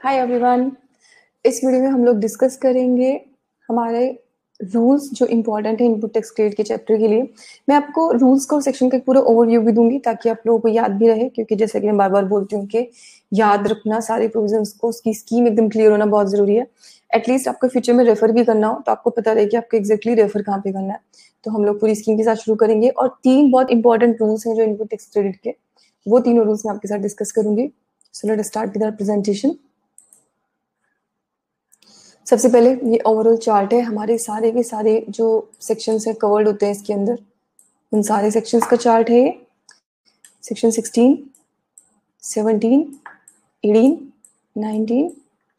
Hi everyone. इस video में हम लोग डिस्कस करेंगे हमारे रूल्स जो इम्पोर्टेंट है इनपुट टेक्स्ट क्रिएट के चैप्टर के लिए। मैं आपको रूल्स का सेक्शन का एक पूरा ओवरव्यू भी दूंगी ताकि आप लोगों को याद भी रहे, क्योंकि जैसे कि मैं बार बार बोलती हूँ कि याद रखना सारे प्रोविजंस को, उसकी स्कीम एकदम क्लियर होना बहुत जरूरी है। एटलीस्ट आपको फ्यूचर में रेफर भी करना हो तो आपको पता रहे कि आपको एग्जैक्टली रेफर कहाँ पे करना है। तो हम लोग पूरी स्कीम के साथ शुरू करेंगे और 3 बहुत इंपॉर्टेंट रूल्स हैं जो इनपुट टेक्स्ट क्रेडिट के, वो तीनों रूल्स मैं आपके साथ डिस्कस करूंगी। So let start with our presentation. सबसे पहले ये ओवरऑल चार्ट है, हमारे सारे के सारे जो सेक्शंस है कवर्ड होते हैं इसके अंदर, उन सारे सेक्शंस का चार्ट है ये। Section 16, 17, 18, 19,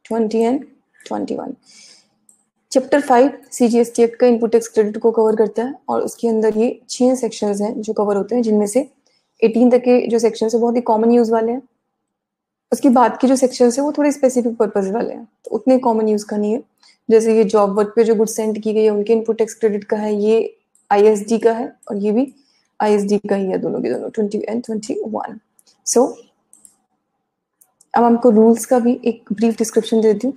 20 and 21। Chapter 5 CGST act का इनपुट टैक्स क्रेडिट को कवर करता है और उसके अंदर ये 6 सेक्शंस हैं जो कवर होते हैं, जिनमें से 18 तक के जो सेक्शंस है बहुत ही कॉमन यूज वाले हैं। उसके बाद के जो सेक्शंस है वो थोड़े स्पेसिफिक पर्पज वाले हैं, तो उतने कॉमन यूज का नहीं है। जैसे ये जॉब वर्क पे जो गुड्स सेंड की गई है उनके इनपुट टैक्स क्रेडिट का है, ये आईएसडी का है और ये भी आईएसडी का ही है, दोनों के दोनों 20 एंड 21। सो अब हमको रूल्स का भी एक ब्रीफ डिस्क्रिप्शन दे देती हूँ।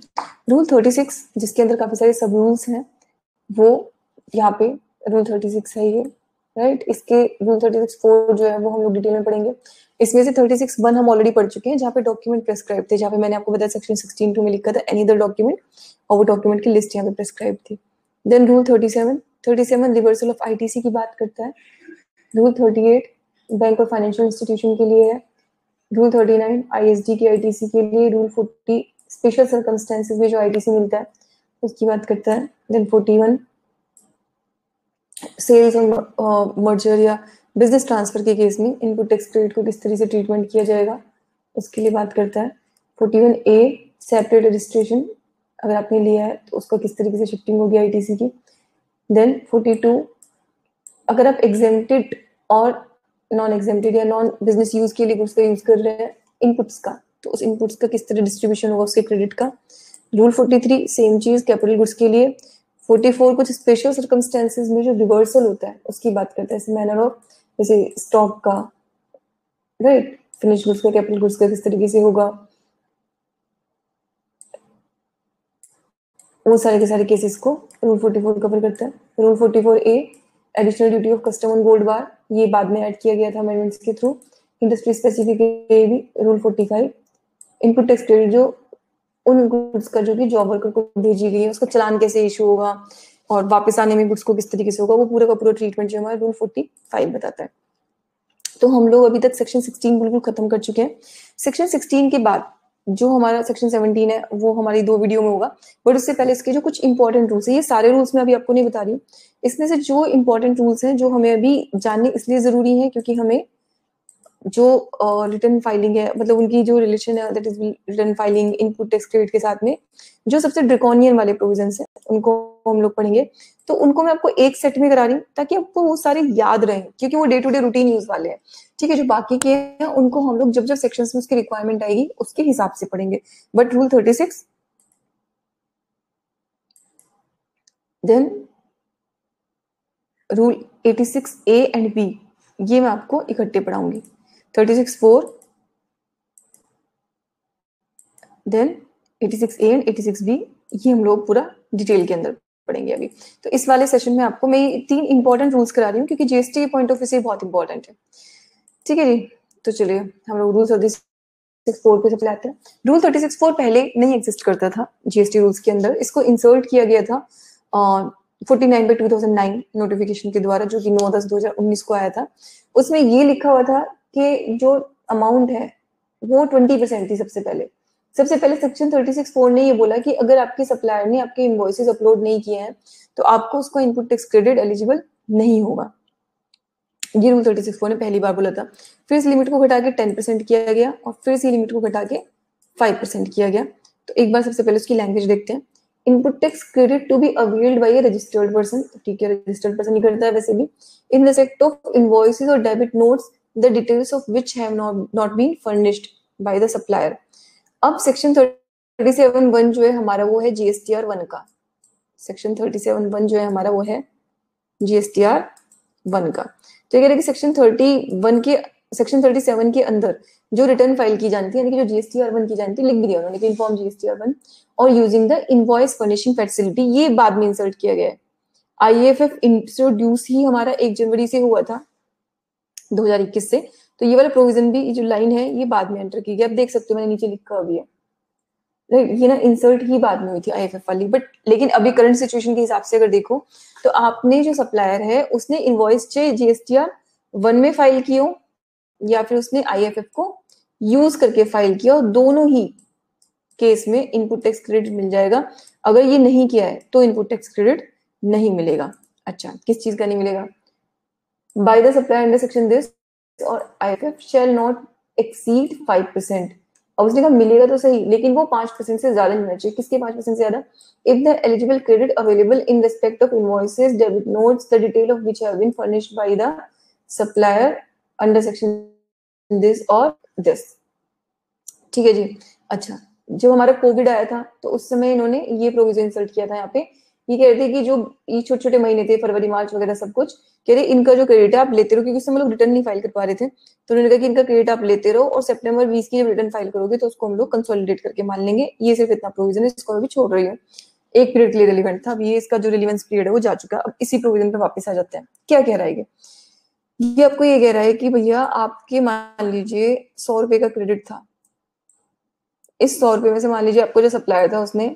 रूल 36 जिसके अंदर काफी सारे सब रूल्स हैं, वो यहाँ पे रूल 36 है ये, राइट। इसके रूल 36(4) जो है वो हम लोग डिटेल में पढ़ेंगे। इसमें से 36(1) हम ऑलरेडी पढ़ चुके हैं, जहाँ पे डॉक्यूमेंट प्रेस्क्राइब थे, जहाँ पे मैंने आपको बताया सेक्शन 16(2) में लिखा था एनी अदर डॉक्यूमेंट, और वो डॉक्यूमेंट की लिस्ट यहाँ पे प्रेस्क्राइब थी। Then rule 37 reversal of ITC की बात करता है। रूल 38 बैंक और फाइनेंशियल इंस्टीट्यूशन के लिए है। रूल 39 आईएसडी की आईटीसी के लिए। रूल 40 स्पेशल सर्कमस्टेंसेस में जो आईटीसी मिलता है उसकी बात करता है। देन 41 सेल्स और मर्जर या बिजनेस ट्रांसफर के केस में इनपुट टैक्स क्रेडिट को किस तरह से ट्रीटमेंट किया जाएगा उसके लिए बात करता है। 41A सेपरेट रजिस्ट्रेशन अगर आपने लिया है तो उसका किस तरीके से शिफ्टिंग होगी आईटीसी की। देन 42 अगर आप एग्जेम्प्टेड और नॉन एग्जेम्प्टेड या नॉन बिजनेस यूज के लिए गुड्स का यूज कर रहे हैं इनपुट्स का, तो उस इनपुट्स का किस तरह डिस्ट्रीब्यूशन होगा उसके क्रेडिट का। रूल 43 सेम चीज कैपिटल गुड्स के लिए। 44 कुछ स्पेशल सर्कमस्टेंसेस में जो रिवर्सल होता है उसकी बात करता है, जैसे मैनर ऑफ, जैसे स्टॉक का, राइट, फिनिश गुड्स का, कैपिटल गुड्स का किस तरीके से होगा, वो सारे के सारे केसेस को रूल 44 कवर करता है। Rule 44A additional duty of custom on gold बार, ये बाद में ऐड किया गया था अमेंडमेंट्स के थ्रू। इंडस्ट्री स्पेसिफिक भी। रूल 45 इनपुट टैक्स क्रेडिट जो उन गुड्स का जो कि जॉब वर्कर को भेजी गई है उसका चालान कैसे इशू होगा और वापस आने में गुड्स को किस तरीके से होगा, वो पूरा का पूरा ट्रीटमेंट जो हमारा रूल 45 बताता है। तो हम लोग अभी तक सेक्शन 16 बिल्कुल खत्म कर चुके हैं। सेक्शन 16 के बाद जो हमारा सेक्शन 17 है वो हमारी 2 वीडियो में होगा, बट उससे पहले इसके जो कुछ इंपॉर्टेंट रूल्स है, ये सारे रूल्स मैं अभी आपको नहीं बता रही हूँ, इसमें से जो इंपॉर्टेंट रूल्स हैं जो हमें अभी जानने इसलिए जरूरी है क्योंकि हमें जो रिटर्न फाइलिंग है, मतलब उनकी जो रिलेशन है, that is return filing input tax credit के साथ में जो सबसे ड्रैकोनियन वाले प्रोविजंस हैं उनको हम लोग पढ़ेंगे। तो उनको मैं आपको एक सेट में करा रही हूँ ताकि आपको वो सारे याद रहें, क्योंकि वो day to day routine use वाले हैं। ठीक है, जो बाकी के हैं उनको हम लोग जब जब सेक्शंस में उसकी रिक्वायरमेंट आएगी उसके हिसाब से पढ़ेंगे। But rule 36 then rule 86A and B ये मैं आपको इकट्ठे पढ़ाऊंगी। 36(4) देन 86A एंड 86B ये हम लोग पूरा डिटेल के अंदर पढ़ेंगे अभी। तो इस वाले सेशन में आपको मैं 3 इंपॉर्टेंट रूल्स करा रही हूँ क्योंकि जीएसटी के पॉइंट ऑफ व्यू से बहुत इंपॉर्टेंट है। ठीक है जी, तो चलिए हम लोग रूल 36(4) पे से आते हैं। रूल 36(4) पहले नहीं एग्जिस्ट करता था जीएसटी रूल्स के अंदर, इसको इंसर्ट किया गया था 49/2009 नोटिफिकेशन के द्वारा, जो कि 9/10/2019 को आया था। उसमें ये लिखा हुआ था कि जो अमाउंट है वो 20% थी। सबसे पहले सेक्शन 36(4) ने ये बोला कि अगर आपके सप्लायर ने आपके इनवॉइसेस अपलोड नहीं किए हैं तो आपको उसको इनपुट टैक्स क्रेडिट एलिजिबल नहीं होगा। ये रूल 36(4) ने पहली बार बोला था। फिर इस लिमिट को घटा के 10% किया गया और फिर इस लिमिट को घटा के 5% किया गया। तो एक बार सबसे पहले उसकी लैंग्वेज देखते हैं। Input tax credit to be availed by a registered person, ठीक है, रजिस्टर्ड पर्सन ही करता है वैसे भी, in respect of invoices or debit notes the details of which have not been furnished by the supplier. अब सेक्शन 37(1) जो है हमारा वो है जीएसटीआर 1 का। सेक्शन 37(1) जो है हमारा वो है जीएसटीआर 1 का। तो ये कह रहे कि सेक्शन 31 के सेक्शन 37 के अंदर जो रिटर्न फाइल की जानती है, यानी कि जो GSTR1 की जानती है, लिख भी दिया उन्होंने कि इन्फॉर्म GSTR1 और using the invoice furnishing facility, ये बाद में इंसर्ट किया गया है। IAFF इंट्रोड्यूस ही हमारा 1 जनवरी से हुआ था 2021 से, तो ये वाला प्रोविजन भी, ये जो लाइन है ये बाद में एंटर की गई। आप देख सकते हो मैंने नीचे लिखा भी है, राइट, ये ना इंसर्ट ही बाद में हुई थी IAFF वाली। बट लेकिन अभी करंट सिचुएशन के हिसाब से अगर देखो तो आपने जो सप्लायर है उसने इनवॉइस चाहे GSTR1 में फाइल की हो या फिर उसने IAFF को यूज करके फाइल किया, और दोनों ही केस में इनपुट टैक्स क्रेडिट मिल जाएगा। अगर ये नहीं किया है तो इनपुट टैक्स क्रेडिट नहीं मिलेगा। अच्छा, किस चीज का नहीं मिलेगा? Bye the supplier under section this और IAFF शैल नॉट एक्सीड 5%। अब उसने कहा मिलेगा तो सही, लेकिन वो 5% से ज्यादा नहीं होना चाहिए। किसके 5% से ज्यादा? If the eligible credit available in respect of invoices, debit notes, the detail of which have been furnished by the supplier under section this और दिस। ठीक है जी। अच्छा, जब हमारा कोविड आया था तो उस समय इन्होंने ये प्रोविजन इंसर्ट किया था यहाँ पे। ये कह रहे थे कि जो ये छोटे छोटे महीने थे, फरवरी मार्च वगैरह सब कुछ, कह रहे इनका जो क्रेडिट है आप लेते रहो, क्योंकि उस समय लोग रिटर्न नहीं फाइल कर पा रहे थे, तो उन्होंने कहा कि इनका क्रेडिट आप लेते रहो और सितंबर 20 की जब रिटर्न फाइल करोगे तो उसको हम लोग कंसोलिडेट करके मान लेंगे। ये सिर्फ इतना प्रोविजन है, इसको अभी छोड़ रही हूँ। एक पीरियड के लिए रिलेवेंट था, अब ये इसका जो रिलेवेंस पीरियड है वो जा चुका है। अब इसी प्रोविजन पे वापस आ जाते हैं। क्या कह रहा है ये आपको ये कह रहा है कि भैया आपके मान लीजिए 100 रुपए का क्रेडिट था, इस 100 रुपए में से मान लीजिए आपको जो सप्लायर था उसने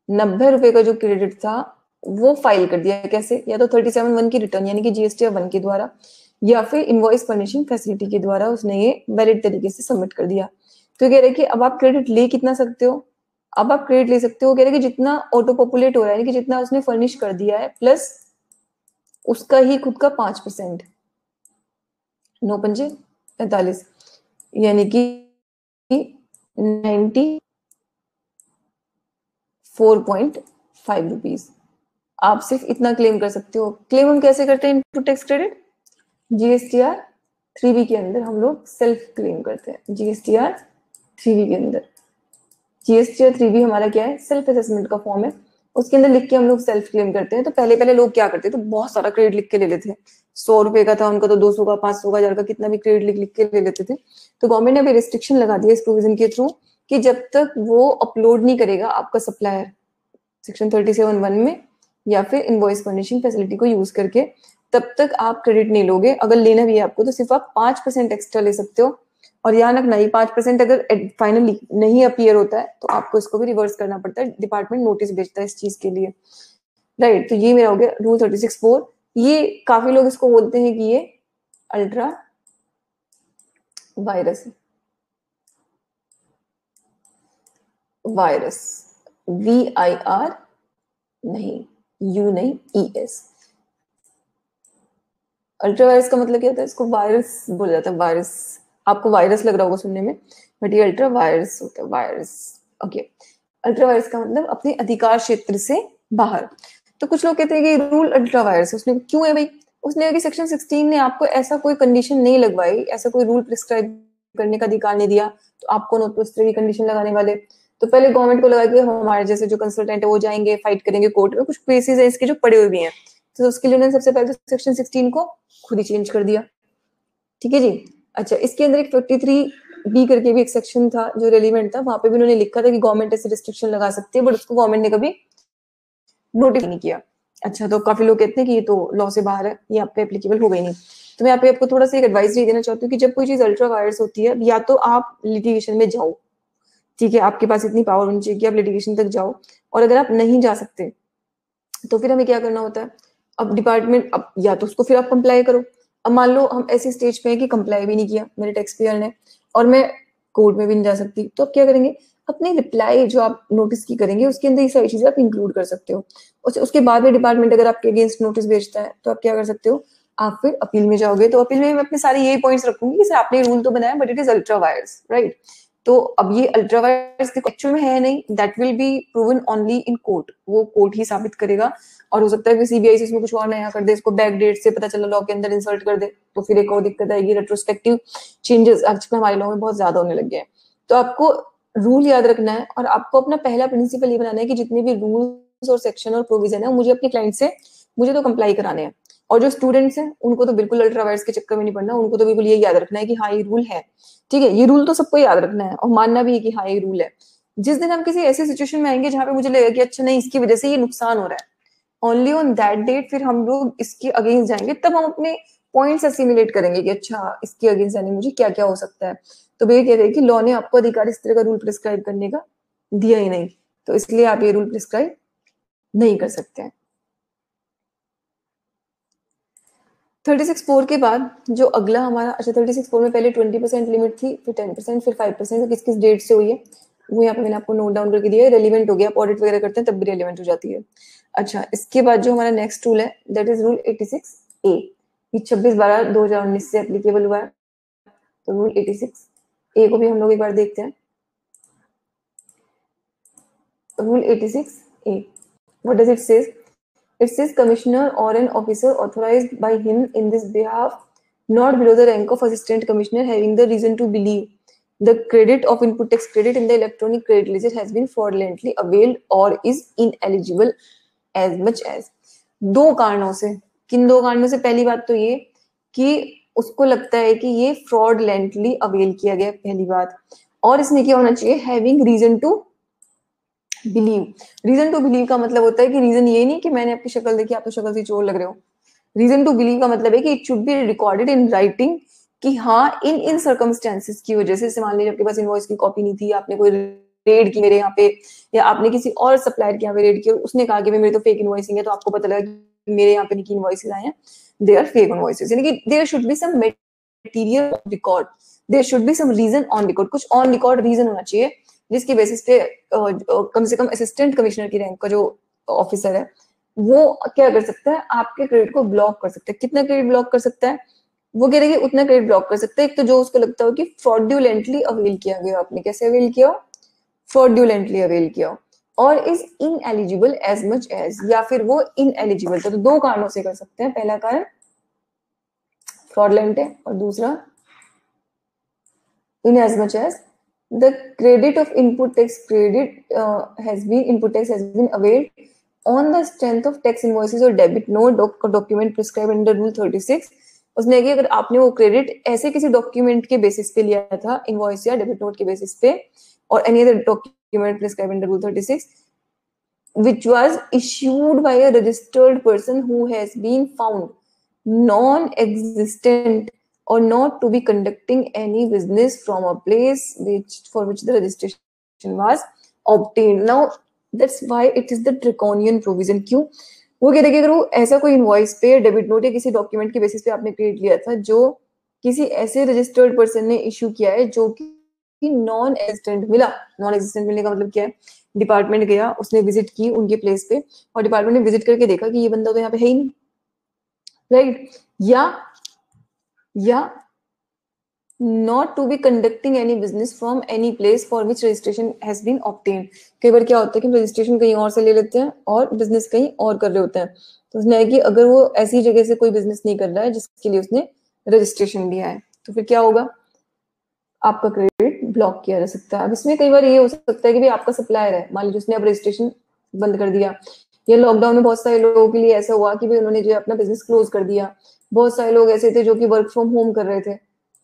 90 रुपए का जो क्रेडिट था वो फाइल कर दिया। कैसे? या तो 37(1) की रिटर्न यानी कि GSTR1 के द्वारा, या फिर इनवॉइस फर्निशिंग फैसिलिटी के द्वारा उसने ये वैलिड तरीके से सबमिट कर दिया। तो कह रहे हैं कि अब आप क्रेडिट ले कितना सकते हो? अब आप क्रेडिट ले सकते हो, कह रहे हैं कि जितना ऑटो पॉपुलेट हो रहा है, यानी कि जितना उसने फर्निश कर दिया है प्लस उसका ही खुद का 5%, 9 पंजे 45, यानी कि 94.5 रुपीज। आप सिर्फ इतना क्लेम कर सकते हो। क्लेम हम कैसे करते हैं इनपुट टैक्स क्रेडिट? GSTR3B के अंदर हम लोग सेल्फ क्लेम करते हैं। GSTR3B के अंदर, GSTR3B हमारा क्या है? सेल्फ असेसमेंट का फॉर्म है, उसके अंदर लिख के हम लोग सेल्फ क्लेम करते हैं। तो पहले पहले लोग क्या करते थे, तो बहुत सारा क्रेडिट लिख के ले लेते थे। 100 रुपए का था उनका तो 200 का, 500 का, 1000 का, कितना भी क्रेडिट लिख लिख के ले लेते थे। तो गवर्नमेंट ने अभी रिस्ट्रिक्शन लगा दिया इस प्रोविजन के थ्रू कि जब तक वो अपलोड नहीं करेगा आपका सप्लायर सेक्शन 37(1) में या फिर इनवॉइस फर्निशिंग फैसिलिटी को यूज करके, तब तक आप क्रेडिट नहीं लोगे। अगर लेना भी है आपको तो सिर्फ आप 5% एक्स्ट्रा ले सकते हो। और याद रखना, ये 5% अगर फाइनली नहीं अपीयर होता है तो आपको इसको भी रिवर्स करना पड़ता है, डिपार्टमेंट नोटिस भेजता है इस चीज के लिए, राइट। तो ये मेरा हो गया रूल 36(4). ये काफी लोग इसको बोलते हैं कि ये अल्ट्रा वायरस VIR नहीं, U नहीं, ES। अल्ट्रा वायरस का मतलब क्या होता है? इसको वायरस बोला जाता है, वायरस। आपको वायरस लग रहा होगा सुनने में, बट ये अल्ट्रा वायरस होता है, वायरस। ओके, अल्ट्रा वायरस का मतलब अपने अधिकार क्षेत्र से बाहर। तो कुछ लोग कहते हैं कि रूल अल्ट्रा वायरस उसने क्यों है भाई? उसने कि सेक्शन 16 ने आपको ऐसा कोई कंडीशन नहीं लगवाई, ऐसा कोई रूल प्रिस्क्राइब करने का अधिकार नहीं दिया, तो आपको नोट पर इस तरह की कंडीशन लगाने वाले। तो पहले गवर्नमेंट को लगा कि हमारे जैसे जो कंसल्टेंट है वो जाएंगे फाइट करेंगे कोर्ट में, कुछ केसेस है इसके जो पड़े हुए भी हैं, तो उसके लिए उन्होंने सबसे पहले तो सेक्शन 16 को खुद ही चेंज कर दिया। ठीक है जी। अच्छा, इसके अंदर एक 53B करके भी एक सेक्शन था जो रेलिवेंट था, वहां पे भी उन्होंने लिखा था कि गवर्नमेंट ऐसे रिस्ट्रिक्शन लगा सकती है, बट उसको गवर्नमेंट ने कभी नोटिस नहीं किया। अच्छा, तो काफी लोग कहते हैं कि ये तो लॉ से बाहर है, ये आप पे एप्लीकेबल हो गई नहीं। तो मैं यहाँ पे आपको थोड़ा सा एक एडवाइस देना चाहती हूँ कि जब कोई चीज अल्ट्रा वायरस होती है, या तो आप लिटिगेशन में जाओ, ठीक है, आपके पास इतनी पावर होनी चाहिए कि आप लिटिगेशन तक जाओ, और अगर आप नहीं जा सकते तो फिर हमें क्या करना होता है? अब डिपार्टमेंट, अब या तो उसको फिर आप कंप्लाई करो। अब मान लो हम ऐसी स्टेज पे हैं कि कंप्लाई भी नहीं किया मेरे टैक्स पेयर ने, और मैं कोर्ट में भी नहीं जा सकती, तो अब क्या करेंगे? अपनी रिप्लाई जो आप नोटिस की करेंगे उसके अंदर ये सारी चीजें आप इंक्लूड कर सकते हो। उसके बाद में डिपार्टमेंट अगर आपके अगेंस्ट नोटिस भेजता है तो आप क्या कर सकते हो? आप फिर अपील में जाओगे। तो अपील में मैं अपने सारे यही पॉइंट्स रखूंगी कि सर आपने रूल तो बनाया but it is ultra vires, right. तो अब ये अल्ट्रा वायरस एक्चुअल में है नहीं, that will be proven only in court, वो कोर्ट ही साबित करेगा। और हो सकता है कि CBI इसमें कुछ और नया कर दे, इसको बैक डेट से पता चला लॉ के अंदर इंसर्ट कर दे, तो फिर एक और दिक्कत आएगी। रेट्रोस्पेक्टिव चेंजेस आजकल हमारे लॉ में बहुत ज्यादा होने लग गए हैं। तो आपको रूल याद रखना है, और आपको अपना पहला प्रिंसिपल ये बनाना है कि जितने भी रूल्स और सेक्शन और प्रोविजन है मुझे अपने क्लाइंट से मुझे तो कंप्लाई कराने हैं। और जो स्टूडेंट्स हैं उनको तो बिल्कुल अल्ट्रावायलेट्स के चक्कर में नहीं पड़ना, उनको तो बिल्कुल ये याद रखना है कि हाँ ये रूल है, ठीक है, ये रूल तो सबको याद रखना है और मानना भी है कि हाँ ये रूल है। जिस दिन हम किसी ऐसी सिचुएशन में आएंगे जहां पे मुझे लगेगा कि अच्छा नहीं इसकी वजह से ये नुकसान हो रहा है, ओनली ऑन दैट डेट फिर हम लोग इसके अगेंस्ट जाएंगे, तब हम अपने पॉइंट्स असिमिलेट करेंगे कि अच्छा इसके अगेंस्ट जाने मुझे क्या क्या हो सकता है। तो वे कह रहे हैं कि लॉ ने आपको अधिकार इस तरह का रूल प्रिस्क्राइब करने का दिया ही नहीं, तो इसलिए आप ये रूल प्रिस्क्राइब नहीं कर सकते हैं। 36(4) के बाद जो अगला हमारा, अच्छा 36(4) में पहले 20% लिमिट थी, फिर 10%, फिर 5%, किस किस डेट से हुई है वो यहाँ पे मैंने आपको नोट डाउन करके दिया है। रेलिवेंट हो गया, आप ऑडिट वगैरह करते हैं तब भी रेलिवेंट हो जाती है। अच्छा, इसके बाद जो हमारा नेक्स्ट रूल है दैट इज रूल 86A, ये 26/12/2019 से एप्लीकेबल हुआ है। तो रूल 86A को भी हम लोग एक बार देखते हैं। Rule 86A, what does it says? It says commissioner or an officer authorized by him in this behalf not below the rank of assistant commissioner having the reason to believe the credit of input tax credit in the electronic credit ledger has been fraudulently availed or is ineligible as much as, दो कारणों से, किन दो कारणों से? पहली बात तो ये कि उसको लगता है कि ये फ्रॉडलेंटली अवेल किया गया, पहली बात, और इसमें क्या होना चाहिए? Having reason to believe. Reason to believe का मतलब होता है कि रीजन ये नहीं कि मैंने आपकी शक्ल देखी आप तो शक्ल से चोर लग रहे हो। रीजन टू बिलीव का मतलब है कि it should be recorded in writing कि हाँ इन इन सर्कमस्टेंसेस की वजह से, मान लीजिए आपके पास इनवॉइस की कॉपी नहीं थी, आपने कोई रेड की मेरे यहाँ पे, या आपने किसी और सप्लायर के यहाँ पे रेड किया, उसने कहा कि मेरे तो फेक इनवॉइसिंग है, तो आपको पता लगा कि मेरे यहाँ पे नहीं इनवॉइसेस आए हैं, दे आर फेक इनवॉइसेस, यानी कि there should be some material record, there should be some reason on record, कुछ ऑन रिकॉर्ड रीजन होना चाहिए जिसकी बेसिस पे कम से कम असिस्टेंट कमिश्नर की रैंक का जो ऑफिसर है वो क्या कर सकता है? आपके क्रेडिट को ब्लॉक कर सकता है। कितना क्रेडिट ब्लॉक कर सकता है? वो कह रहे हैं कि उतना क्रेडिट ब्लॉक कर सकता है, एक तो जो उसको लगता हो कि फ्रॉडुलेंटली अवेल किया गया, आपने कैसे अवेल किया? फ्रॉडुलेंटली अवेल किया, और is ineligible as much as, या फिर वो इनएलिजिबल, तो दो कारणों से कर सकते हैं। पहला कारण फ्रॉडलेंट है और दूसरा in as much as the credit of input tax credit has been availed on the strength of tax invoices or debit note document prescribed under rule 36। उसने कि अगर आपने वो क्रेडिट ऐसे किसी डॉक्यूमेंट के बेसिस पे लिया था, इनवॉइस या डेबिट नोट के बेसिस पे, और any other document prescribed under rule 36 which was issued by a registered person who has been found non-existent or not to be conducting any business from a place for which the registration was obtained। Now that's why it is the draconian provision। क्यों? वो कह रहे कि अगर वो ऐसा कोई invoice पे, डेबिट नोट या किसी डॉक्यूमेंट के बेसिस पे आपने क्रेडिट लिया था जो किसी ऐसे रजिस्टर्ड पर्सन ने इशू किया है जो कि नॉन एग्जिस्टेंट मिला। नॉन एग्जिस्टेंट मिलने का मतलब क्या है? डिपार्टमेंट गया, उसने विजिट की उनके प्लेस पे, और डिपार्टमेंट ने विजिट करके देखा कि ये बंदा तो यहाँ पे है ही नहीं, राइट? या not to be conducting any business from any place for which registration has been obtained। कई बार क्या होता है कि रजिस्ट्रेशन कहीं और से ले लेते हैं और बिजनेस कहीं और कर रहे होते हैं, तो उसने है कि अगर वो ऐसी जगह से कोई बिजनेस नहीं कर रहा है जिसके लिए उसने रजिस्ट्रेशन लिया है, तो फिर क्या होगा? आपका क्रेडिट ब्लॉक किया जा सकता है। अब इसमें कई बार ये हो सकता है कि भाई आपका सप्लायर है, मान लीजिए उसने अब रजिस्ट्रेशन बंद कर दिया, या लॉकडाउन में बहुत सारे लोगों के लिए ऐसा हुआ कि भाई उन्होंने जो है अपना बिजनेस क्लोज कर दिया। बहुत सारे लोग ऐसे थे जो कि वर्क फ्रॉम होम कर रहे थे,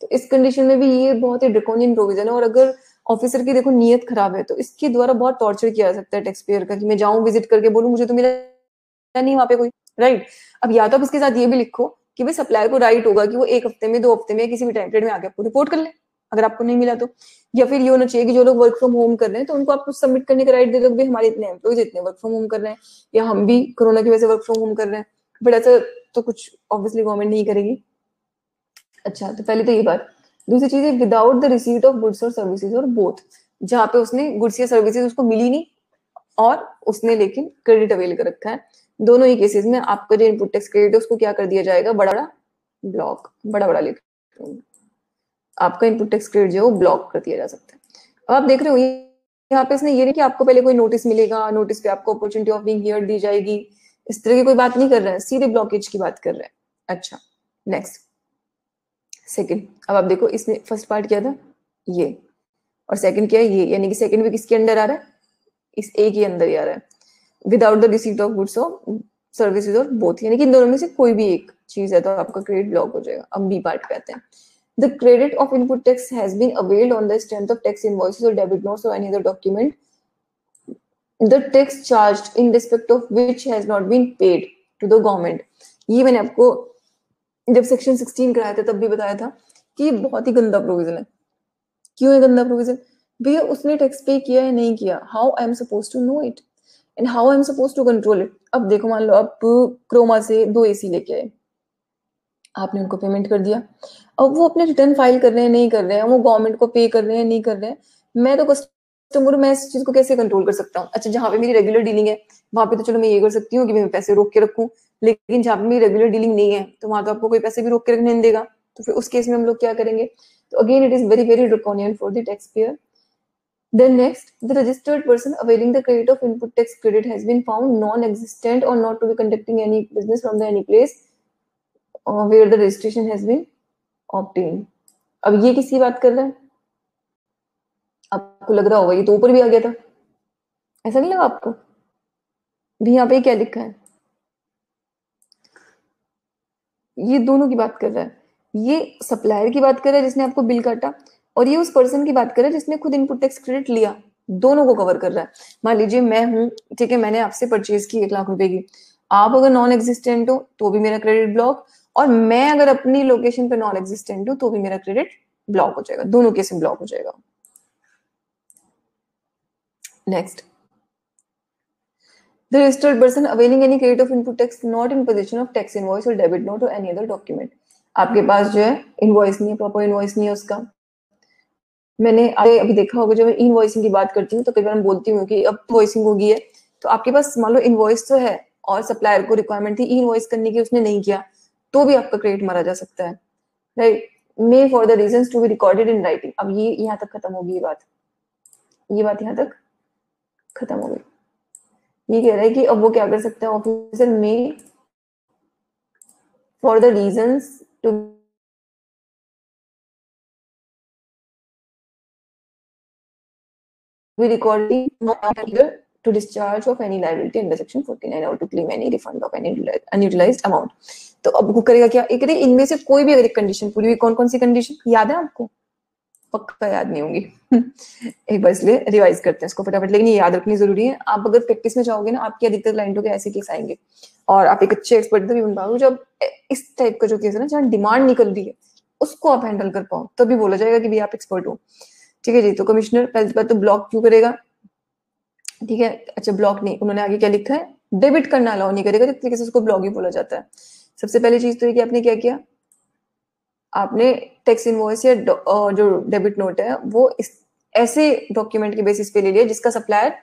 तो इस कंडीशन में भी ये बहुत ही ड्रैकोनियन प्रोविजन है। और अगर ऑफिसर की देखो नीयत खराब है तो इसके द्वारा बहुत टॉर्चर किया जा सकता है टैक्स पेयर का, कि मैं जाऊं विजिट करके बोलूं मुझे तो मिला नहीं वहां पे कोई, राइट? अब या तो आप इसके साथ ये भी लिखो कि भाई सप्लायर को राइट होगा कि वो 1 हफ्ते में 2 हफ्ते में किसी भी टाइम पीरियड में आके आपको रिपोर्ट कर ले अगर आपको नहीं मिला तो। या फिर ये होना चाहिए कि जो लोग वर्क फ्रॉम होम कर रहे हैं तो उनको आप कुछ सबमिट करने का राइट दे दो, भाई हमारे इतने एम्प्लॉइज इतने वर्क फ्रॉम होम कर रहे हैं, या हम भी कोरोना की वजह से वर्क फ्रॉम होम कर रहे हैं, बट ऐसा तो कुछ ऑब्वियसली गवर्नमेंट नहीं करेगी। अच्छा, तो पहले तो ये बात। दूसरी चीज है without the receipt of goods और सर्विसेज, और बोथ, जहाँ पे उसने गुड्स या सर्विसेज उसको मिली नहीं और उसने लेकिन क्रेडिट अवेल कर रखा है, दोनों ही केसेस में आपका जो इनपुट टैक्स क्रेडिट है उसको क्या कर दिया जाएगा? बड़ा बड़ा ब्लॉक, बड़ा बड़ा लिख, आपका इनपुट टैक्स क्रेडिट जो है वो ब्लॉक कर दिया जा सकता है। अब आप देख रहे हो यहाँ पे इसने ये नहीं कि आपको पहले कोई नोटिस मिलेगा, नोटिस पे आपको अपॉर्चुनिटी ऑफ बीइंग हियर्ड दी जाएगी, इस तरह की कोई बात नहीं कर रहा है, सीधे ब्लॉकेज की बात कर रहा है। अच्छा, नेक्स्ट सेकंड। अब आप देखो इसने फर्स्ट पार्ट किया था ये, और सेकंड क्या है ये, यानी कि सेकंड भी किसके अंडर आ रहा है? इस ए के अंदर ही आ रहा है। Without the receipt of goods और सर्विसेज और बोथ, यानी कि इन दोनों में से कोई भी एक चीज है तो आपका क्रेडिट ब्लॉक हो जाएगा। अब बी पार्ट पे आते हैं। The credit of input tax has been availed on the strength of tax invoices or debit notes or any other document, the tax charged in respect of which has not been paid to the government। ये मैंने आपको जब section 16 कराया था तब भी बताया था कि ये बहुत ही गंदा प्रोविजन है। क्यों है गंदा प्रोविजन? भैया उसने टैक्स पे किया है नहीं किया, how I am suppose to know it and how I am suppose to control it. अब देखो, मान लो आप क्रोमा से 2 AC लेके आए, आपने उनको पेमेंट कर दिया, अब वो अपने रिटर्न फाइल कर रहे हैं नहीं कर रहे हैं, वो गवर्नमेंट को पे कर रहे हैं नहीं कर रहे हैं, मैं तो कस्टमर, मैं इस चीज को कैसे कंट्रोल कर सकता हूँ? अच्छा, जहाँ पे मेरी रेगुलर डीलिंग है वहां पे तो चलो मैं ये कर सकती हूँ कि मैं पैसे रोक के रखूँ, लेकिन जहाँ पे मेरी रेगुलर डीलिंग नहीं है तो वहां तो आपको कोई पैसे भी रोक के रखने नहीं देगा। तो फिर उस केस में हम लोग क्या करेंगे? तो again it is very very draconian for the tax payer. Then next, the registered person availing the credit of input tax credit has been found non-existent or not to be conducting any business from the any place where the registration has been obtained। अब ये किसकी बात कर रहा है? आपको लग रहा होगा ये तो ऊपर भी आ गया था, ऐसा नहीं लगा आपको? भी यहाँ पे क्या लिखा है? ये दोनों की बात कर रहा है। ये सप्लायर की बात कर रहा है जिसने आपको बिल काटा, और ये उस पर्सन की बात कर रहा है जिसने खुद इनपुट टैक्स क्रेडिट लिया। दोनों को कवर कर रहा है। मान लीजिए मैं हूँ, ठीक है, मैंने आपसे परचेज की 1 लाख रुपए की, आप अगर नॉन एग्जिस्टेंट हो तो भी मेरा क्रेडिट ब्लॉक, और मैं अगर अपनी लोकेशन पे नॉन एग्जिस्टेंट हूँ तो भी मेरा क्रेडिट ब्लॉक हो जाएगा। दोनों केस में ब्लॉक हो जाएगा। Next, the registered person availing any credit of input tax not in possession of tax invoice or debit note or any other document। आपके पास जो है इनवॉइस नहीं है, प्रॉपर इनवॉइस नहीं है उसका। मैंने अभी देखा होगा, जब मैं इनवॉइसिंग की बात करती हूँ तो कई बार मैं बोलती हूँ कि अब इनवॉइसिंग होगी है, तो आपके पास मान लो इनवॉइस तो है और सप्लायर को रिक्वायरमेंट थी इनवॉइस करने की, उसने नहीं किया, तो भी आपका क्रेडिट मारा जा सकता है, right. May for the reasons to be recorded in writing. अब ये यहाँ तक खत्म होगी, ये बात यहाँ तक खत्म हो गई। ये कह रहा है कि अब वो क्या कर सकते हैं, officer may for the reasons to be recording not either to discharge of any liability under section 49 or to claim any refund of any unutilized amount। तो अब वो करेगा क्या? एक इनमें से कोई भी अगर एक कंडीशन पूरी हुई, कौन कौन सी कंडीशन याद है आपको? पक्का याद नहीं होंगी एक बार इसलिए रिवाइज करते हैं इसको फटाफट, लेकिन ये याद रखनी जरूरी है। आप अगर प्रैक्टिस में जाओगे ना, आपकी अधिकतर क्लाइंटों के ऐसे केस आएंगे और आप एक अच्छे एक्सपर्ट तभी बन पाओगे जब इस टाइप का जो केस है ना, जहाँ डिमांड निकल रही है उसको आप हैंडल कर पाओ, तभी बोला जाएगा कि भाई आप एक्सपर्ट हो। ठीक है जी। तो कमिश्नर पहली बात तो ब्लॉक क्यों करेगा? ठीक है, अच्छा ब्लॉक नहीं, उन्होंने आगे क्या लिखा है, डेबिट करना अलाउ नहीं करेगा, जिस तरीके से उसको ब्लॉक ही बोला जाता है। सबसे पहली चीज तो ये कि आपने क्या किया, आपने टैक्स इनवॉइस या जो डेबिट नोट है वो इस ऐसे डॉक्यूमेंट के बेसिस पे ले लिया जिसका supplier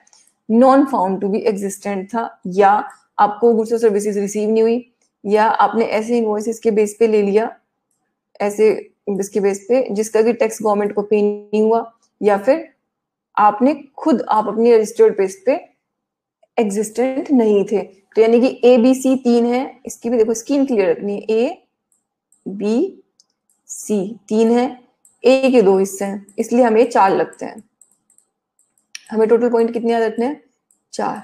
non found to be existent था, या आपको गुड्स और सर्विसेज रिसीव नहीं हुई, या आपने ऐसे इनवॉइसेस के बेस पे ले लिया, ऐसे इसके बेस पे जिसका कि टैक्स गवर्नमेंट को पे नहीं हुआ, या फिर आपने खुद आप अपनी रजिस्टर्ड बेस पे एग्जिस्टेंट नहीं थे। तो यानी कि ABC 3 है, इसकी भी देखो स्कीम क्लियर रखनी है। ABC 3 है, A के 2 हिस्से हैं, इसलिए हमें 4 लगते हैं। हमें टोटल पॉइंट कितने याद रखने हैं? 4।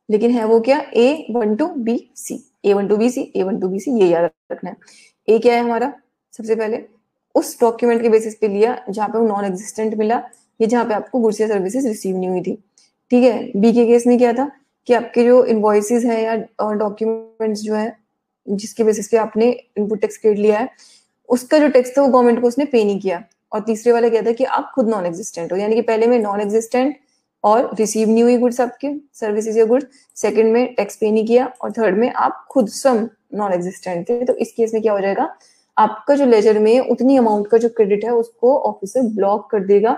लेकिन है वो क्या? A1 to BC, A1 to BC, A1 to BC, ये याद रखना है। A क्या है हमारा? सबसे पहले उस डॉक्यूमेंट के बेसिस पे लिया जहाँ पे वो नॉन एग्जिस्टेंट मिला, ये जहाँ पे आपको गुड्स या सर्विसेज रिसीव नहीं हुई थी। ठीक है। बी के केस में क्या था कि आपके जो इनवॉइसेस है या डॉक्यूमेंट्स जो है जिसके बेसिस पे आपने इनपुट टैक्स क्रेडिट लिया है, उसका जो टैक्स था वो गवर्नमेंट को उसने पे नहीं किया। और तीसरे वाला क्या था कि आप खुद नॉन एग्जिस्टेंट हो, यानी कि पहले में नॉन एग्जिस्टेंट और रिसीव नहीं हुई गुड्स आपके सर्विसेज या गुड्स, सेकंड में टैक्स पे नहीं किया, और थर्ड में आप खुद सम नॉन एग्जिस्टेंट थे। तो इस केस में क्या हो जाएगा, आपका जो लेजर में उतनी अमाउंट का जो क्रेडिट है उसको ऑफिसर ब्लॉक कर देगा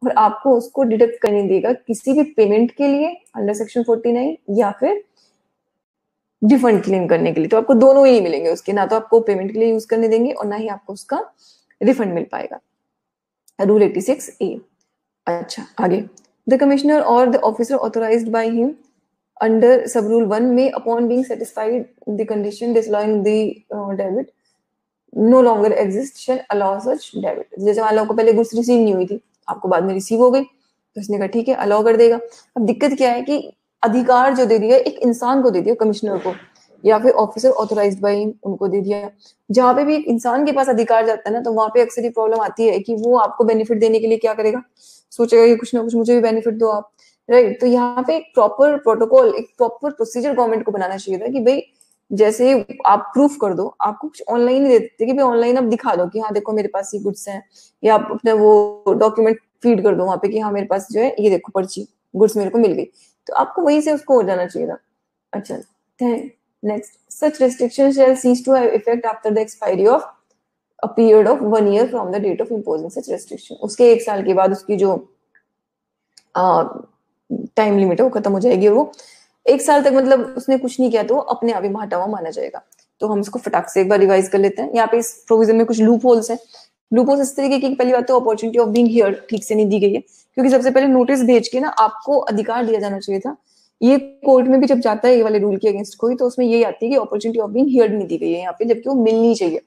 और आपको उसको डिडक्ट करने देगा किसी भी पेमेंट के लिए अंडर सेक्शन 49 या फिर रिफंड क्लेम करने के लिए। तो आपको दोनों ही मिलेंगे उसके, ना तो आपको पेमेंट के लिए यूज करने देंगे और ना ही आपको उसका रिफंड मिल पाएगा। Rule 86A। अच्छा आगे, द कमिश्नर और the officer authorised by him under sub rule 1 में upon being satisfied the condition disallowing the debit no longer exist shall allow such debit. जैसे मान लो आपको पहले गुड्स रिसीव नहीं हुई थी, आपको बाद में रिसीव हो गई, तो इसने कहा ठीक है अलाउ कर देगा। अब दिक्कत क्या है कि अधिकार जो दे दिया एक इंसान को दे दिया, कमिश्नर को, या फिर ऑफिसर ऑथोराइज्ड बाय हिम, उनको दे दिया। जहाँ पे भी एक इंसान के पास अधिकार जाता है ना, तो वहां पे अक्सर ये प्रॉब्लम आती है कि वो आपको बेनिफिट देने के लिए क्या करेगा, सोचेगा कि कुछ ना कुछ मुझे भी बेनिफिट दो आप, राइट। तो यहाँ पे एक प्रॉपर प्रोटोकॉल, एक प्रॉपर प्रोसीजर गवर्नमेंट को बनाना चाहिए था कि भाई जैसे आप प्रूफ कर दो, आपको कुछ ऑनलाइन ही देते कि भाई ऑनलाइन आप दिखा दो कि हाँ देखो मेरे पास ये गुड्स हैं, या आप अपने वो डॉक्यूमेंट फीड कर दो वहां पे कि हाँ मेरे पास जो है ये देखो पर्ची, गुड्स मेरे को मिल गई, तो आपको वहीं से उसको हो जाना चाहिए था। अच्छा, next, such restriction shall cease to have effect after the expiry of a period of 1 year from the date of imposing such restriction. उसके 1 साल के बाद उसकी जो टाइम लिमिट है वो खत्म हो जाएगी, और वो 1 साल तक मतलब उसने कुछ नहीं किया तो अपने आप ही हटा हुआ माना जाएगा। तो हम इसको फटाक से एक बार रिवाइज कर लेते हैं। यहाँ पे इस प्रोविजन में कुछ लूप होल्स है। लूप होल्स इस तरीके की, पहली बात तो अपॉर्चुनिटी ऑफ बीइंग हियर्ड ठीक से नहीं दी गई है, क्योंकि सबसे पहले नोटिस भेज के ना आपको अधिकार दिया जाना चाहिए था। ये कोर्ट में भी जब जाता है ये वाले रूल के अगेंस्ट कोई, तो उसमें यही आती है कि अपॉर्चुनिटी ऑफ बीइंग हियर्ड नहीं दी गई है यहाँ पे, जबकि वो मिलनी चाहिए।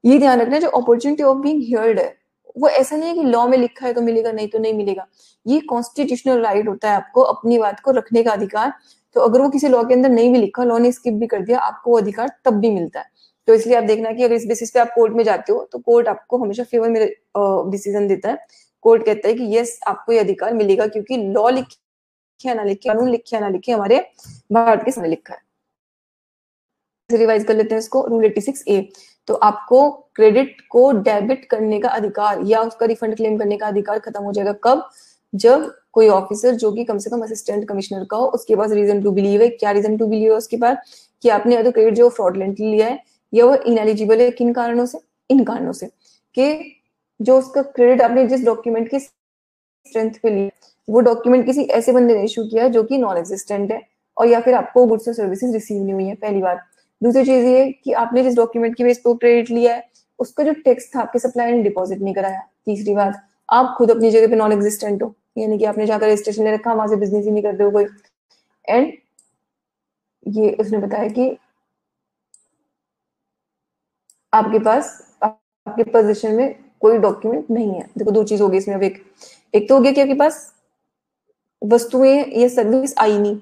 ये ध्यान रखना, जो अपॉर्चुनिटी ऑफ बीइंग हियर्ड है वो ऐसा नहीं है कि लॉ में लिखा है तो मिलेगा, नहीं तो नहीं मिलेगा। ये कॉन्स्टिट्यूशनल राइट होता है आपको अपनी बात को रखने का अधिकार। तो अगर वो किसी लॉ के अंदर नहीं भी लिखा, लॉ ने स्किप भी कर दिया, आपको वो अधिकार तब भी मिलता है। तो इसलिए आप देखना कि अगर इस बेसिस पे आप कोर्ट में जाते हो तो कोर्ट आपको हमेशा फेवर में डिसीजन देता है। कोर्ट कहता है कि यस आपको ये अधिकार मिलेगा, क्योंकि लॉ लिखे या ना लिखे, कानून लिखे या ना लिखे, हमारे भारत के सामने लिखा है। रिवाइज कर लेते हैं इसको। रूल 86A, तो आपको क्रेडिट को डेबिट करने का अधिकार या उसका रिफंड क्लेम करने का अधिकार खत्म हो जाएगा कब, जब कोई ऑफिसर जो कि कम से कम असिस्टेंट कमिश्नर का हो, उसके पास रीजन टू बिलीव है। क्या रीजन टू बिलीव है उसके पास, कि आपने या तो क्रेडिट जो फ्रॉडलेंटली लिया है या वो इनएलिजिबल है। किन कारणों से, इन कारणों से कि जो उसका क्रेडिट आपने जिस डॉक्यूमेंट की स्ट्रेंथ पे लिया, वो डॉक्यूमेंट किसी ऐसे बंदे ने इशू किया जो कि नॉन एग्जिस्टेंट है, और या फिर आपको गुड्स और सर्विसेज रिसीव नहीं हुई है, पहली बात। दूसरी चीज ये कि आपने जिस डॉक्यूमेंट की बेस पे क्रेडिट लिया है उसका जो टैक्स था आपके सप्लायर ने डिपॉजिट नहीं कराया। तीसरी बात, आप खुद अपनी जगह पे नॉन एग्जिस्टेंट हो, यानी कि आपने जाकर रजिस्ट्रेशन ले रखा, वहां से बिजनेस ही नहीं करते हो कोई। एंड ये उसने बताया कि आपके पास आपके पोजीशन में कोई डॉक्यूमेंट नहीं है। देखो दो चीज हो गई इसमें। अब एक तो हो गया कि आपके पास वस्तुएं या सर्विस आई नहीं,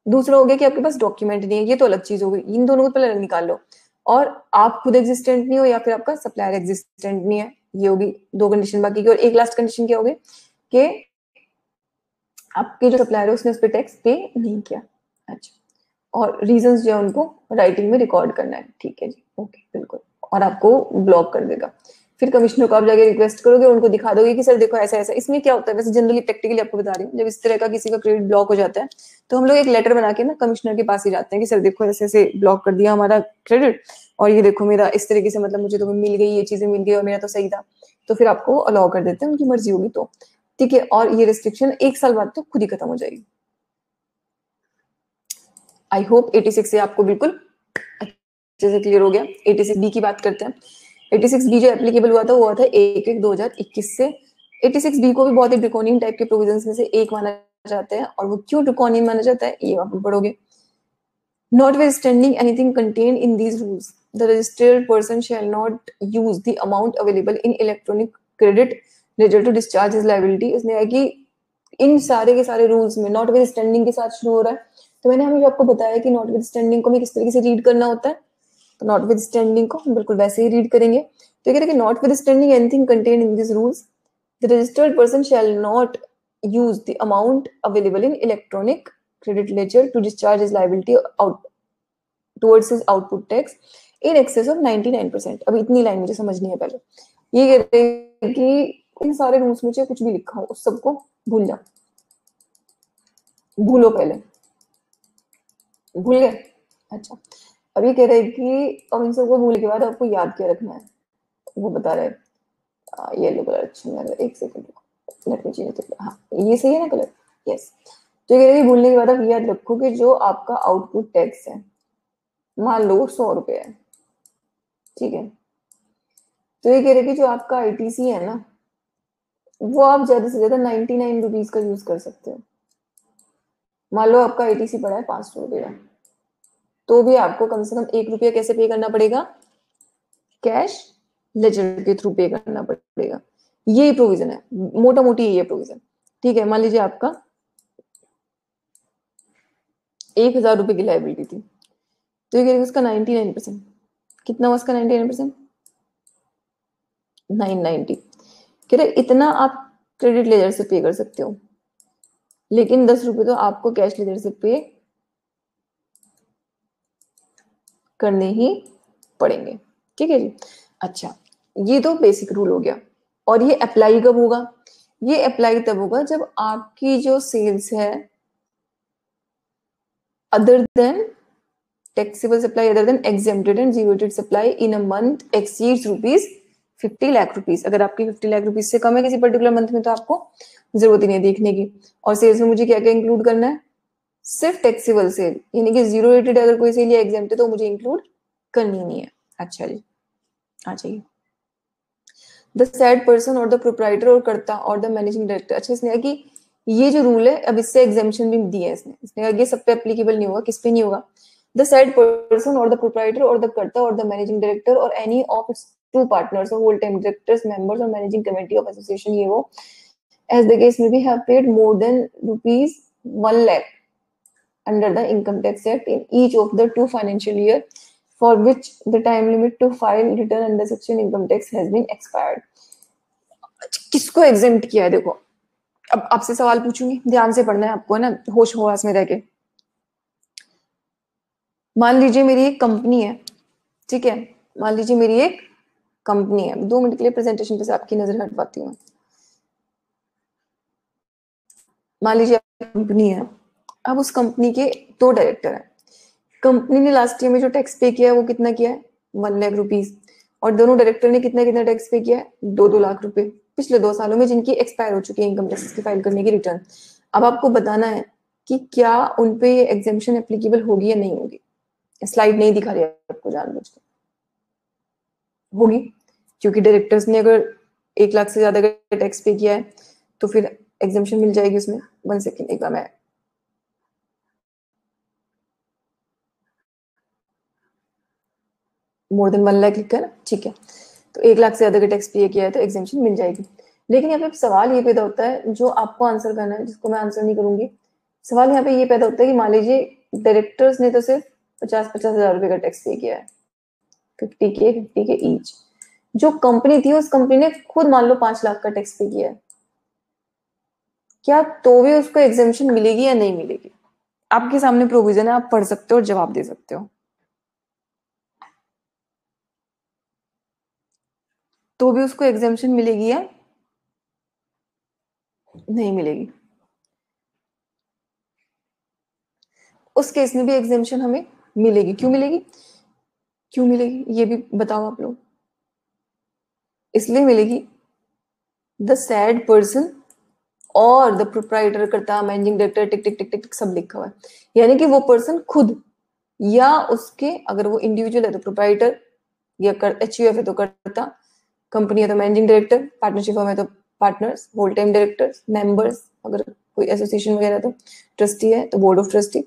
दूसरा हो गया कि आपके पास डॉक्यूमेंट नहीं है। ये तो अलग चीज हो गई, इन दोनों को पहले अलग निकाल लो। और आप खुद एग्जिस्टेंट नहीं हो या फिर आपका सप्लायर एग्जिस्टेंट नहीं है, ये होगी दो कंडीशन बाकी की। और एक लास्ट कंडीशन क्या होगी कि आपके जो सप्लायर है उसने उस पर टैक्स पे नहीं किया। अच्छा, और रीजंस जो है उनको राइटिंग में रिकॉर्ड करना है। ठीक है जी, ओके, बिल्कुल। और आपको ब्लॉक कर देगा। फिर कमिश्नर को आप जाके रिक्वेस्ट करोगे, उनको दिखा दोगे कि सर देखो ऐसा ऐसा। इसमें क्या होता है, वैसे जनरली प्रैक्टिकली आपको बता रही हूँ, जब इस तरह का किसी का क्रेडिट ब्लॉक हो जाता है तो हम लोग एक लेटर बना के ना कमिश्नर के पास ही जाते हैं कि सर देखो ऐसे ऐसे ब्लॉक कर दिया हमारा क्रेडिट, और ये देखो मेरा इस तरीके से, मतलब मुझे तो मिल गई, ये चीजें मिल गई और मेरा तो सही था। तो फिर आपको अलाउ कर देते हैं, उनकी मर्जी होगी तो। ठीक है, और ये रिस्ट्रिक्शन 1 साल बाद तो खुद ही खत्म हो जाएगी। आई होप 86 से आपको बिल्कुल अच्छे से क्लियर हो गया। 86B की बात करते हैं। 86B जो एप्लीकेबल हुआ था वो हुआ था 1/1/2021 से। 86B को भी बहुत ही ड्रैकोनियन टाइप के प्रोविजंस में से एक माना जाता है, और वो क्यों ड्रैकोनियन माना जाता है ये आप पढ़ोगे। Notwithstanding anything contained in these rules, the registered person shall not use the amount available in electronic credit ledger to discharge his liability। इसने है कि इन सारे के सारे रूल्स में notwithstanding के साथ शुरू हो रहा है। तो मैंने हमें आपको बताया कि notwithstanding को हमें किस तरीके से रीड करना होता है। तो notwithstanding को हम बिल्कुल वैसे ही रीड करेंगे। तो ये कह रहे हैं कि notwithstanding anything contained in these rules, the registered person shall not use the amount available in electronic credit ledger to discharge his liability out towards his output tax in excess of 99%। अब इतनी line मुझे समझनी है पहले। ये कह रहे हैं कि इन सारे रूल्स में चाहे कुछ भी लिखा हो उस सबको भूल जाओ, भूलो पहले, भूल गए। अच्छा, अब ये कह रहे हैं कि अब इन सबको भूलने के बाद आपको याद क्या रखना है, वो बता रहे हैं। येलो कलर अच्छा नहीं आ रहा, एक सेकंड लेट मी चेंज। हाँ ये सही है ना कलर, यस। तो ये कह रहे हैं भूलने के बाद आप याद रखो कि जो आपका आउटपुट टैक्स है, मान लो 100 रुपए है, ठीक है। तो ये कह रहे कि जो आपका आईटीसी है ना, वो आप ज्यादा से ज्यादा 99 रुपीज का यूज कर सकते हो। मान लो आपका आईटीसी पड़ा है 500 रुपए का, तो भी आपको कम से कम 1 रुपया कैसे पे करना पड़ेगा, कैश लेजर के थ्रू पे करना पड़ेगा। ये प्रोविजन है, मोटा मोटी ये प्रोविजन। ठीक है, मान लीजिए आपका 1000 रुपए की लाइबिलिटी थी, तो ये करेगा उसका 99%। कितना हुआ उसका 99%? 990। कह रहे इतना आप क्रेडिट लेजर से पे कर सकते हो, लेकिन 10 रुपए तो आपको कैश लेजर से पे करने ही पड़ेंगे। ठीक है जी। अच्छा, ये तो बेसिक रूल हो गया। और ये अप्लाई कब होगा? ये अप्लाई तब होगा जब आपकी जो सेल्स है other than taxable supply other than exempted and zeroed supply in a month exceeds rupees 50 lakh rupees. अगर आपकी 50 लाख रुपीस से कम है किसी पर्टिकुलर मंथ में तो आपको जरूरत ही नहीं देखने की। और सेल्स में मुझे क्या क्या इंक्लूड करना है? सिर्फ टैक्सेबल सेल, यानी कि जीरो रेटेड अगर कोई सेल या एग्जेम्प्ट है तो मुझे इंक्लूड करनी नहीं है। अच्छा जी, आ जाइए। द सैड पर्सन और द प्रोप्राइटर और कर्ता और द मैनेजिंग डायरेक्टर। अच्छा, इसने कि ये जो रूल है अब इससे एग्जेम्पशन भी दिया है इसने ये सब पे एप्लीकेबल नहीं होगा। किस पे नहीं होगा? The said person or the proprietor or the karta or the managing director or any of its two partners or whole-time directors, members or managing committee of association ये वो as the case may be have paid more than rupees 1 lakh under the income tax act in each of the 2 financial year for which the time limit to file return under section income tax has been expired। किसको exempt किया है? देखो अब आपसे सवाल पूछूंगी, ध्यान से पढ़ना है आपको, है ना, होश हवास में रह के। मान लीजिए मेरी एक कंपनी है, ठीक है, मान लीजिए मेरी एक कंपनी है। 2 मिनट के लिए प्रेजेंटेशन पे से आपकी नजर हटवाती हूँ। मान लीजिए कंपनी है, अब उस कंपनी के 2 डायरेक्टर हैं। कंपनी ने लास्ट ईयर में जो टैक्स पे किया है वो कितना किया है? 1 लाख रुपीस। और दोनों डायरेक्टर ने कितना कितना टैक्स पे किया है? 2-2 लाख रुपए पिछले 2 सालों में, जिनकी एक्सपायर हो चुकी है इनकम टैक्स की फाइल करने की रिटर्न। अब आपको बताना है कि क्या उनपे ये एग्जेम्पशन एप्लीकेबल होगी या नहीं होगी। स्लाइड नहीं दिखा रही आपको जानबूझ के, होगी, क्योंकि डायरेक्टर्स ने अगर 1 लाख से ज्यादा का टैक्स पे किया है तो फिर एग्जेम्पशन मिल जाएगी उसमें। 1 सेकेंड, एक बार मैं मोर देन 1 लाख लिखा है ना, ठीक है, तो 1 लाख से ज्यादा का टैक्स पे किया है तो एग्जेम्पशन मिल जाएगी। लेकिन यहाँ पे सवाल ये पैदा होता है जो आपको आंसर करना है, जिसको मैं आंसर नहीं करूंगी। सवाल यहाँ पे ये पैदा होता है कि मान लीजिए डायरेक्टर्स ने तो सिर्फ 50-50 हजार रुपए का टैक्स पे किया है, 50 के ईच। जो कंपनी थी उस कंपनी ने खुद मान लो 5 लाख का टैक्स पे किया है, क्या तो भी उसको एग्जेम्पशन मिलेगी या नहीं मिलेगी? आपके सामने प्रोविजन है, आप पढ़ सकते हो और जवाब दे सकते हो। तो भी उसको एग्जेम्पशन मिलेगी या नहीं मिलेगी? उस केस में भी एग्जेम्पशन हमें मिलेगी। क्यों मिलेगी? क्यों मिलेगी ये भी बताओ आप लोग। इसलिए मिलेगी द सैड पर्सन और द प्रोप्राइटर, करता, मैनेजिंग डायरेक्टर, टिक टिक टिक टिक टिक सब लिखा हुआ है। यानी कि वो पर्सन खुद या उसके, अगर वो इंडिविजुअल है तो प्रोप्राइटर, या एचयूएफ है तो करता, कंपनी है तो मैनेजिंग डायरेक्टर, पार्टनरशिप है तो partners, whole time directors, members, अगर कोई एसोसिएशन वगैरह तो ट्रस्टी है तो बोर्ड ऑफ ट्रस्टी,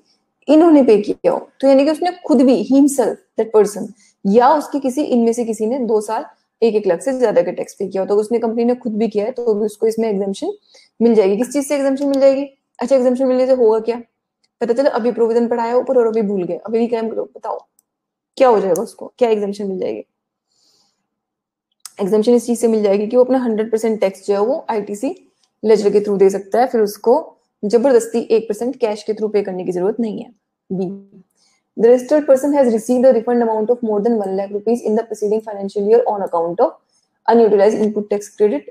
इन्होंने पे किया हो। तो यानी कि उसने खुद भी, हिमसेल्फ दैट पर्सन, या उसके किसी इनमें से किसी ने 2 साल 1-1 लाख से ज्यादा का टैक्स पे किया हो, तो उसने कंपनी ने खुद भी किया है तो भी उसको इसमें एग्जेम्पशन मिल जाएगी। किस चीज से एग्जेम्पशन मिल जाएगी? अच्छा, एग्जेम्पशन मिलने से होगा क्या पता चला? अभी प्रोविजन पढ़ाया ऊपर और अभी भूल गए, अभी भी कैम करो, बताओ क्या हो जाएगा उसको, क्या एग्जेम्पशन मिल जाएगी? एग्जेम्पशन इस चीज से मिल जाएगी कि वो अपना 100% टैक्स जो है वो आईटीसी लेजर के थ्रू दे सकता है, फिर उसको जबरदस्ती 1% कैश के थ्रू पे करने की जरूरत नहीं है। B, the registered person has received a refund amount of more than 1 lakh rupees in the preceding financial year on account of unutilized input tax credit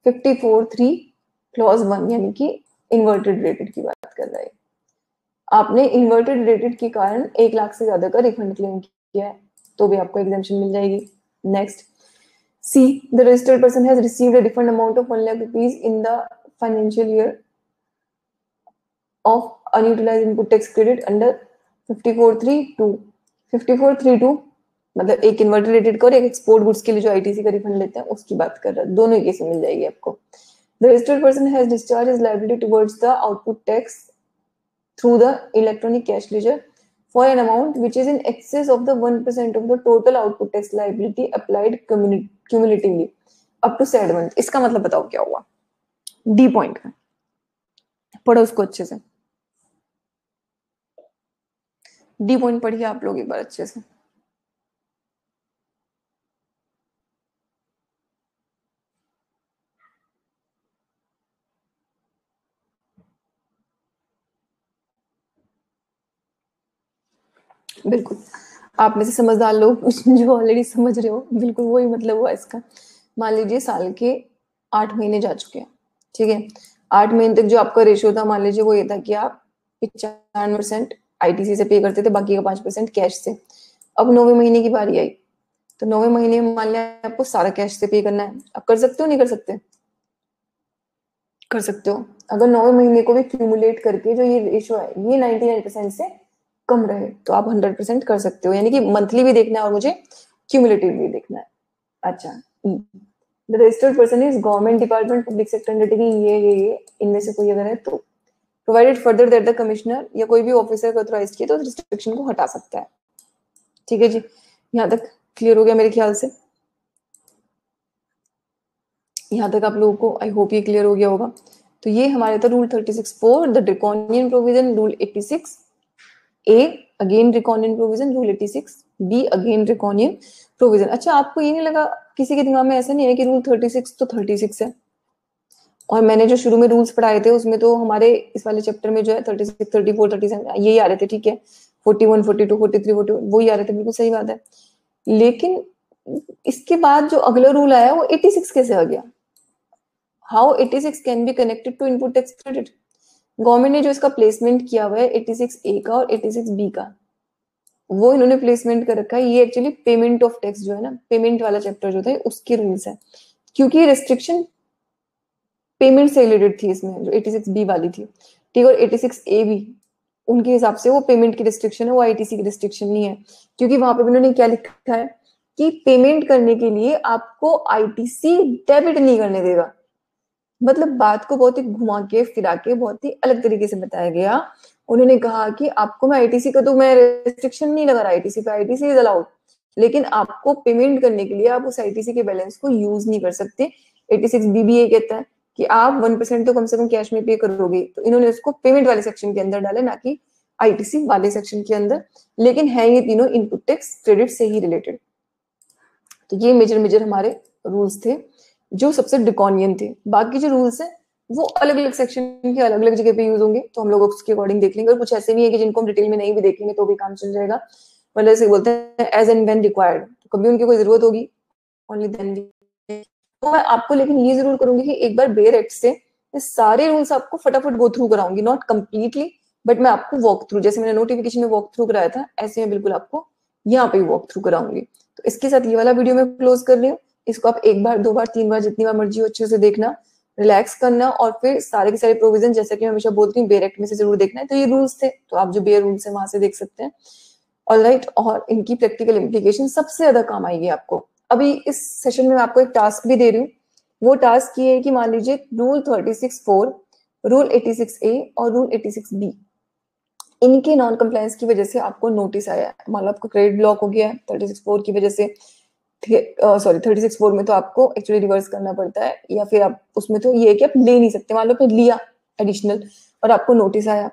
54(3) clause 1, यानी कि इन्वर्टेड रेटेड की बात कर रहा है। आपने इन्वर्टेड रेटेड के कारण 1 लाख से ज्यादा का रिफंड क्लेम किया है तो भी आपको एग्जेम्पशन मिल जाएगी। Next, C, the registered person has received a refund amount of 1 lakh rupees in the financial year of unutilized input tax credit under 54(3)(2). 54(3)(2) मतलब एक इन्वर्टेड रेटेड का और एक एक्सपोर्ट गुड्स के लिए जो आईटीसी का रिफंड लेते हैं उसकी बात कर रहा है। दोनों ही केस में मिल जाएगी आपको। The registered person has discharged his liability towards the output tax through the electronic cash ledger for an amount which is in excess of the 1% of the total output tax liability applied cumulatively up to said month। इसका मतलब बताओ क्या हुआ? D point का पढ़ो उसको अच्छे से। डी पॉइंट पढ़िए आप लोग एक बार अच्छे से। बिल्कुल, आप में से समझदार लोग जो ऑलरेडी समझ रहे हो, बिल्कुल वही मतलब हुआ इसका। मान लीजिए साल के 8 महीने जा चुके हैं, ठीक है? 8 महीने तक जो आपका रेशियो था, मान लीजिए वो ये था कि आप 95% आईटीसी से पे करते थे, बाकी का 5% कैश से। अब 9वें महीने की बारी आई, तो 9वें महीने में मान लिया आपको सारा कैश से पे करना है। आप कर सकते हो, नहीं कर सकते? कर सकते हो। अगर 9वें महीने को भी क्यूमुलेट करके जो ये रेशियो है, ये 99% से कम रहे, तो आप 100% कर सकते हो। यानी कि मंथली भी देखना है और मुझे क्यूमुलेटिव भी देखना है। अच्छा, the registered person is government department, public sector undertaking, ये इनमें से कोई अगर है तो provided further that the commissioner या कोई भी ऑफिसर को ऑथराइज किया तो रिस्ट्रिक्शन को हटा सकता है। ठीक है जी, यहाँ तक क्लियर हो गया मेरे ख्याल से। यहाँ तक आप लोगों को आई होप ये क्लियर हो गया होगा। तो ये हमारे था rule 36(4), the draconian provision, rule 86 A, again draconian provision, rule 86 B, again draconian provision. अच्छा, आपको ये नहीं लगा, किसी के दिमाग में ऐसा नहीं है कि रूल 36 तो 36 है, और मैंने जो शुरू में रूल्स पढ़ाए थे उसमें तो हमारे इस वाले चैप्टर में जो है 36, 34, 37 यही आ रहे थे, ठीक है? 41, 42, 43, 44 वही आ रहे थे, बिल्कुल सही बात है। लेकिन इसके बाद जो अगला रूल आया वो 86 कैसे आ गया? How 86 can be connected to input tax credit? Government ने जो इसका प्लेसमेंट किया हुआ है 86 ए का और 86 बी का, वो इन्होंने प्लेसमेंट कर रखा है। ये एक्चुअली पेमेंट ऑफ टैक्स जो है ना, पेमेंट वाला चैप्टर जो था उसके रूल्स है, क्योंकि रिस्ट्रिक्शन पेमेंट से रिलेटेड थी इसमें, जो 86 बी वाली थी, ठीक है? और 86 ए भी उनके हिसाब से वो पेमेंट की रिस्ट्रिक्शन है, वो आईटीसी की रिस्ट्रिक्शन नहीं है, क्योंकि वहां पे उन्होंने क्या लिखा है कि पेमेंट करने के लिए आपको आईटीसी डेबिट नहीं करने देगा। मतलब बात को बहुत ही घुमा के फिरा के बहुत ही अलग तरीके से बताया गया। उन्होंने कहा कि आपको मैं आईटीसी का तो मैं रिस्ट्रिक्शन नहीं लगा रहा, आईटीसी पे आईटीसी इज अलाउड, लेकिन आपको पेमेंट करने के लिए आप उस आईटीसी के बैलेंस को यूज नहीं कर सकते। 86 बीबीए कहता है कि आप 1% तो कम से कम कैश में पे करोगे, तो इन्होंने उसको पेमेंट वाले सेक्शन के अंदर डाला, ना कि आईटीसी वाले सेक्शन के अंदर। लेकिन है ये तीनों इनपुट टैक्स क्रेडिट से ही रिलेटेड। तो ये मेजर मेजर हमारे रूल्स थे जो सबसे ड्रैकोनियन थे। बाकी जो रूल्स है वो अलग अलग सेक्शन के अलग अलग जगह पे यूज होंगे, तो हम लोग उसके अकॉर्डिंग देख लेंगे। और कुछ ऐसे भी है कि जिनको हम डिटेल में नहीं भी देखेंगे तो भी काम चल जाएगा। मतलब ऐसे बोलते हैं एज एंड व्हेन रिक्वायर्ड, तो कभी उनकी कोई जरूरत होगी ओनली देन। तो मैं आपको लेकिन ये जरूर करूंगी कि एक बार बेयर एक्ट से ये सारे रूल्स आपको फटाफट गो थ्रू कराऊंगी, नॉट कंप्लीटली, बट मैं आपको वॉक थ्रू, जैसे मैंने नोटिफिकेशन में वॉक थ्रू कराया था, ऐसे मैं बिल्कुल आपको यहाँ पे वॉक थ्रू कराऊंगी। तो इसके साथ ये वाला वीडियो मैं क्लोज कर रही हूँ। इसको आप एक बार, दो बार, तीन बार, जितनी बार मर्जी हो अच्छे से देखना, रिलैक्स करना, और फिर सारे के सारे प्रोविजन, जैसा कि मैं हमेशा बोलती हूँ, बेयर एक्ट में से जरूर देखना है। तो ये रूल्स थे, तो आप जो बेयर रूल्स है वहां से देख सकते हैं। ऑलराइट, और इनकी प्रैक्टिकल इम्प्लीकेशन सबसे ज्यादा काम आएगी आपको। अभी इस सेशन में मैं आपको एक टास्क भी दे रही हूँ। वो टास्क ये है कि मान लीजिए रूल 36(4), रूल 86(a) और रूल 86(b), इनके नॉन कंप्लायंस की वजह से आपको नोटिस आया है। मान लो आपको क्रेडिट ब्लॉक हो गया है 36(4) की वजह से, सॉरी 36(4) में तो आपको एक्चुअली रिवर्स करना पड़ता है, या फिर आप उसमें तो ये है कि आप ले नहीं सकते। मान लो आपने लिया एडिशनल और आपको नोटिस आया,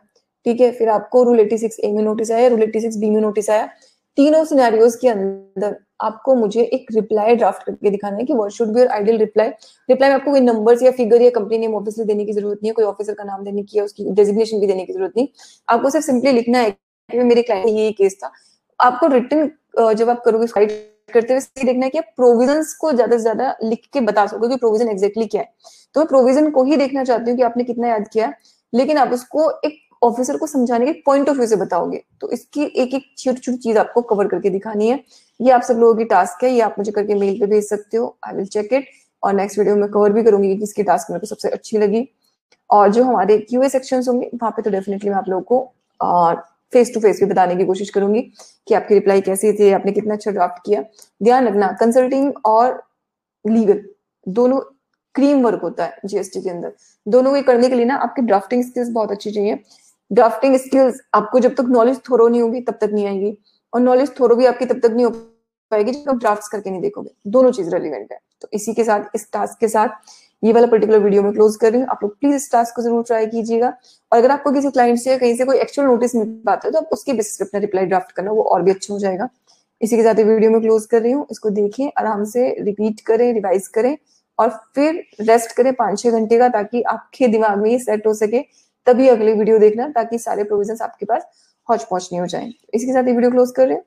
ठीक है? फिर आपको रूल 86(a) में नोटिस आया, रूल 86(b) में नोटिस आया। तीनों सिनेरियोज के अंदर आपको मुझे एक रिप्लाई ड्राफ्ट करके दिखाना है कि what should be your ideal reply. Reply में आपको कोई नंबर्स या फिगर या कंपनी नेम ऑब्वियसली देने की जरूरत नहीं है, कोई ऑफिसर का नाम देने की या उसकी डेजिग्नेशन भी देने की जरूरत नहीं। आपको सिर्फ सिंपली लिखना है कि मेरे क्लाइंट ये केस था। आपको रिटन जब आप करोगे करते हुए देखना है कि आप प्रोविजंस को ज्यादा से ज्यादा लिख के बता सको कि प्रोविजन एग्जैक्टली क्या है। तो मैं प्रोविजन को ही देखना चाहती हूँ कि आपने कितना याद किया, लेकिन आप उसको एक ऑफिसर को समझाने के पॉइंट ऑफ व्यू से बताओगे। तो इसकी एक एक छोटी छोटी चीज आपको कवर करके दिखानी है। ये आप सब लोगों की टास्क है, ये आप मुझे करके मेल पे भेज सकते हो, आई विल चेक इट, और नेक्स्ट वीडियो में कवर भी करूंगी कि किसकी टास्क मेरे को सबसे अच्छी लगी। और जो हमारे क्यूए सेक्शंस होंगे वहां पे तो डेफिनेटली मैं आप लोगों को फेस टू फेस भी बताने की कोशिश करूंगी कि आपकी रिप्लाई कैसी थी, आपने कितना अच्छा ड्राफ्ट किया। ध्यान रखना, कंसल्टिंग और लीगल दोनों क्रीम वर्क होता है जीएसटी के अंदर। दोनों को करने के लिए ना आपकी ड्राफ्टिंग स्किल्स बहुत अच्छी चाहिए। ड्राफ्टिंग स्किल्स आपको जब तक नॉलेज थोरो नहीं होगी तब तक नहीं आएगी, और नॉलेज थोरो भी आपकी तब तक नहीं हो पाएगी जब आप ड्राफ्ट्स करके नहीं देखोगे। दोनों चीज रेलिवेंट है। तो इसी के साथ, इस टास्क के साथ ये वाला पर्टिकुलर वीडियो में क्लोज कर रही हूँ। आप लोग प्लीज इस टास्क को जरूर ट्राई कीजिएगा, और अगर आपको किसी क्लाइंट से या कहीं से कोई एक्चुअल नोटिस मिल पाता है तो आप उसके बेसिस पे अपना रिप्लाई ड्राफ्ट करना, वो और भी अच्छा हो जाएगा। इसी के साथ वीडियो में क्लोज कर रही हूँ। इसको देखें, आराम से रिपीट करें, रिवाइज करें और फिर रेस्ट करें 5-6 घंटे का, ताकि आपके दिमाग में ये सेट हो सके, तभी अगली वीडियो देखना, ताकि सारे प्रोविजंस आपके पास हौच पौच नहीं हो जाए। इसी के साथ ये वीडियो क्लोज कर रहे हैं।